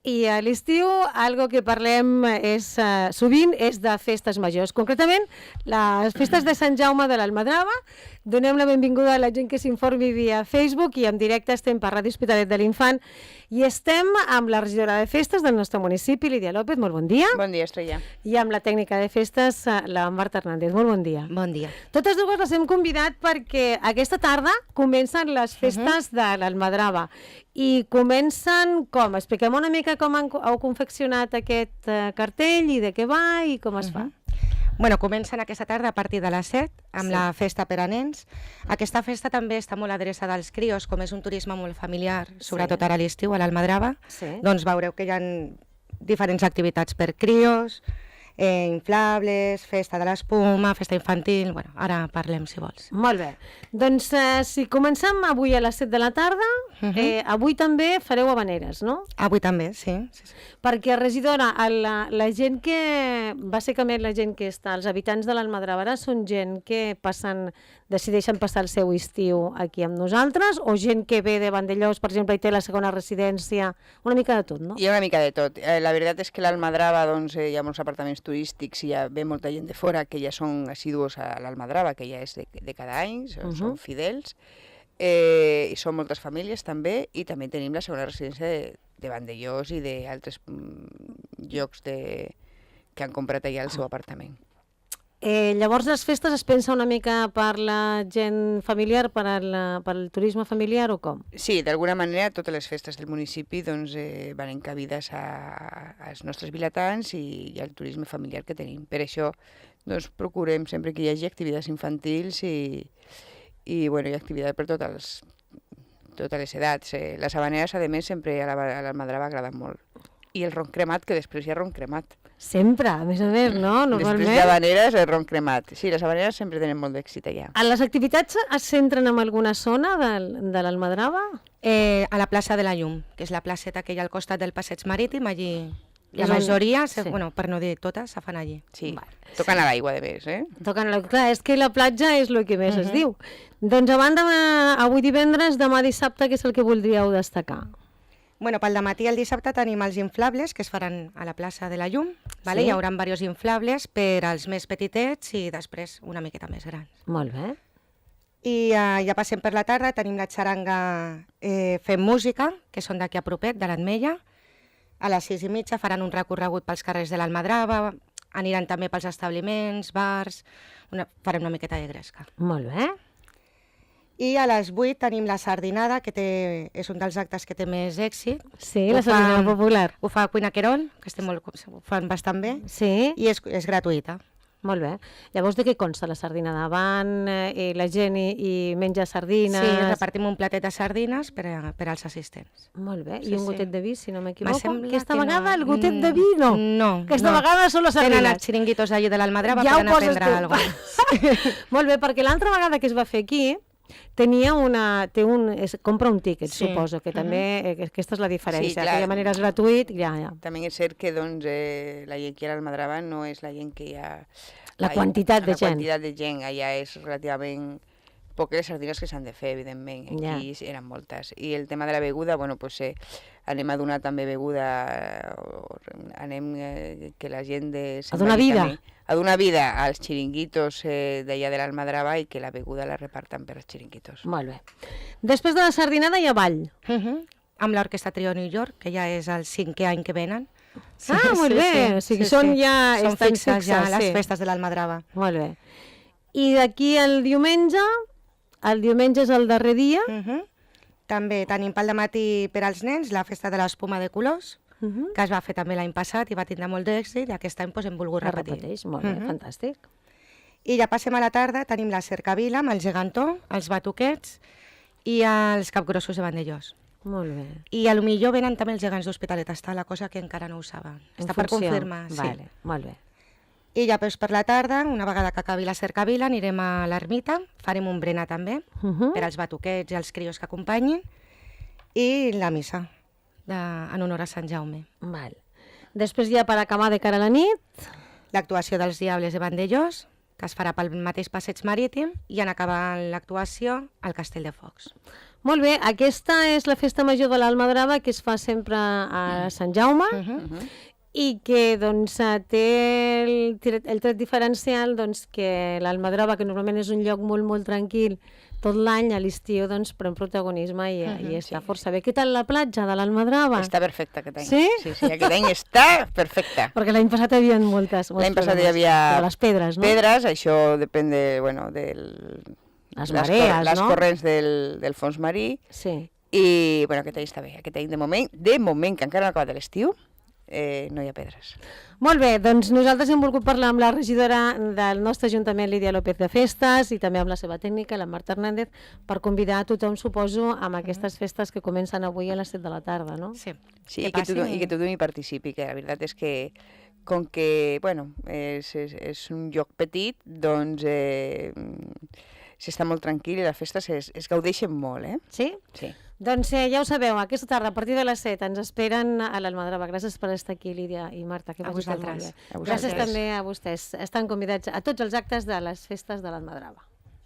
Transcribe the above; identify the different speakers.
Speaker 1: i a l'estiu algo que parlem sovint és de festes majors. Concretament, les festes de Sant Jaume de l'Almadrava. Donem la benvinguda a la gent que s'informi via Facebook i en directe estem per Ràdio Hospitalet de l'Infant i estem amb la regidora de festes del nostre municipi, Lídia López, molt bon dia.
Speaker 2: Bon dia, Estrella.
Speaker 1: I amb la tècnica de festes, la Marta Hernández, molt bon dia.
Speaker 3: Bon dia.
Speaker 1: Totes dues les hem convidat perquè aquesta tarda comencen les festes de l'Almadrava. I comencen com? Expliquem una mica com heu confeccionat aquest cartell i de què va i com es fa.
Speaker 3: Bueno, comencen aquesta tarda a partir de les 7 amb la festa per a nens. Aquesta festa també està molt adreçada als crios, com és un turisme molt familiar, sobretot ara a l'estiu a l'Almadrava. Doncs veureu que hi ha diferents activitats per crios, inflables, festa de l'espuma, festa infantil... Bueno, ara parlem, si vols.
Speaker 1: Molt bé. Doncs si comencem avui a les 7 de la tarda, avui també fareu habaneres, no?
Speaker 3: Avui també, sí.
Speaker 1: Perquè, regidora, la gent que... Bàsicament la gent que està... Els habitants de l'Almadrava són gent que decideixen passar el seu estiu aquí amb nosaltres o gent que ve de Vandellòs, per exemple, i té la segona residència? Una mica de tot, no?
Speaker 2: Hi ha una mica de tot. La veritat és que l'Almadrava, doncs, hi ha molts apartaments turístics i ve molta gent de fora que ja són assidus a l'Almadrava, que ja és de cada any, són fidels, i són moltes famílies també, i també tenim la segona residència de Vandellòs i d'altres llocs que han comprat allà el seu apartament.
Speaker 1: Llavors les festes es pensa una mica per la gent familiar, per al turisme familiar o com?
Speaker 2: Sí, d'alguna manera totes les festes del municipi doncs, van encabides als nostres vilatans i al turisme familiar que tenim. Per això doncs, procurem sempre que hi hagi activitats infantils i bueno, hi ha activitat per totes les edats. Les habaneres, a més, sempre a l'Almadrava agraden molt. I el ron cremat, que després hi ha ron cremat.
Speaker 1: Sempre, a més, no? Normalment.
Speaker 2: Després d'habaneres, el ron cremat. Sí, les habaneres sempre tenen molt d'èxit allà.
Speaker 1: Les activitats es centren en alguna zona de l'Almadrava?
Speaker 3: A la plaça de la Llum, que és la placeta que hi ha al costat del passeig marítim, allí la majoria, bueno, per no dir totes, se fan allí.
Speaker 2: Sí, toquen a l'aigua, de més,
Speaker 1: Toquen a l'aigua, clar, és que la platja és el que més es diu. Doncs a banda, avui divendres, demà dissabte, què és el que voldríeu destacar?
Speaker 3: Bueno, pel dematí el dissabte tenim els inflables que es faran a la plaça de la Llum. Vale? Hi haurà diversos inflables per als més petitets i després una miqueta més grans.
Speaker 1: Molt bé.
Speaker 3: I ja passem per la tarda, tenim la xaranga fent música, que són d'aquí a propet, de l'Atmella. A les 6:30 faran un recorregut pels carrers de l'Almadrava, aniran també pels establiments, bars, farem una miqueta de gresca.
Speaker 1: Molt bé.
Speaker 3: I a les 8 tenim la sardinada, que és un dels actes que té més èxit.
Speaker 1: Sí, la sardinada popular.
Speaker 3: Ho fa Cuina Querol, que ho fan bastant bé, i és gratuïta.
Speaker 1: Molt bé. Llavors, de què consta la sardinada? Van la gent i menja sardines?
Speaker 3: Sí, repartim un platet de sardines per als assistents.
Speaker 1: Molt bé. I un gotet de vi, si no m'equivoco? Aquesta vegada el gotet de vi no?
Speaker 3: No.
Speaker 1: Aquesta vegada són les sardines.
Speaker 3: Tenen els xiringuitos allí de l'Almadrava per anar a prendre alguna cosa.
Speaker 1: Molt bé, perquè l'altra vegada que es va fer aquí compra un tíquet, suposo, que també aquesta és la diferència, que de manera és gratuït.
Speaker 2: També és cert que la gent que hi ha a l'Almadrava no és la gent que hi ha...
Speaker 1: La quantitat de gent.
Speaker 2: La quantitat de gent, allà és relativament poques sardines que s'han de fer, evidentment, aquí eren moltes. I el tema de la beguda, bueno, doncs anem a donar també beguda, que la gent de...
Speaker 1: A donar vida.
Speaker 2: A donar vida als xiringuitos d'allà de l'Almadrava i que la beguda la reparten per als xiringuitos.
Speaker 1: Molt bé. Després de la sardinada hi ha ball.
Speaker 3: Amb l'Orquestra Trio New York, que ja és el 5è any que venen.
Speaker 1: Molt bé. O sigui, són
Speaker 3: fixes ja les festes de l'Almadrava.
Speaker 1: Molt bé. I d'aquí el diumenge és el darrer dia.
Speaker 3: També tenim pel dematí per als nens la festa de l'espuma de colors, que es va fer també l'any passat i va tindre molt d'èxit, i aquest any hem volgut repetir.
Speaker 1: Molt bé, fantàstic.
Speaker 3: I ja passem a la tarda, tenim la cercavila amb el gegantó, els batuquets i els capgrossos de Vandellòs.
Speaker 1: Molt bé.
Speaker 3: I potser venen també els gegants d'Hospitalet, està la cosa que encara no ho saben. Està per confirmar.
Speaker 1: Vale, molt bé.
Speaker 3: I ja per la tarda, una vegada que acabi la cercavila, anirem a l'ermita, farem un berenar també, per als batuquets i els crios que acompanyin, i la missa, en honor a Sant Jaume.
Speaker 1: Després ja per acabar de cara a la nit...
Speaker 3: L'actuació dels Diables de Vandellòs, que es farà pel mateix passeig marítim, i en acabar l'actuació al Castell de Focs.
Speaker 1: Molt bé, aquesta és la festa major de l'Almadrava que es fa sempre a Sant Jaume i que doncs, té el tret diferencial doncs, que l'Almadrava, que normalment és un lloc molt tranquil tot l'any, a l'estiu doncs, pren protagonisme i està força bé. Què tal la platja de l'Almadrava?
Speaker 2: Està perfecta aquest any.
Speaker 1: Sí?
Speaker 2: Sí, aquest any està perfecta.
Speaker 1: Perquè l'any passat hi havia molts
Speaker 2: L'any passat hi havia
Speaker 1: les pedres, no?
Speaker 2: Pedres, això depèn de,
Speaker 1: les marees,
Speaker 2: les corrents del fons marí.
Speaker 1: Sí.
Speaker 2: I, aquest any està bé. Aquest any, de moment, que encara no ha acabat l'estiu, no hi ha pedres.
Speaker 1: Molt bé, doncs nosaltres hem volgut parlar amb la regidora del nostre Ajuntament, Lídia López de Festes, i també amb la seva tècnica, la Marta Hernández, per convidar a tothom, suposo, amb aquestes festes que comencen avui a les 7 de la tarda, no?
Speaker 3: Sí.
Speaker 2: Sí, i que tothom hi participi, que la veritat és que, com que, és un lloc petit, doncs s'està molt tranquil i les festes es gaudeixen molt, eh?
Speaker 1: Sí?
Speaker 2: Sí.
Speaker 1: Doncs ja ho sabeu, aquesta tarda, a partir de les 7, ens esperen a l'Almadrava. Gràcies per estar aquí, Lídia i Marta. Que
Speaker 3: a vosaltres.
Speaker 1: Gràcies també a vostès. Estan convidats a tots els actes de les festes de l'Almadrava.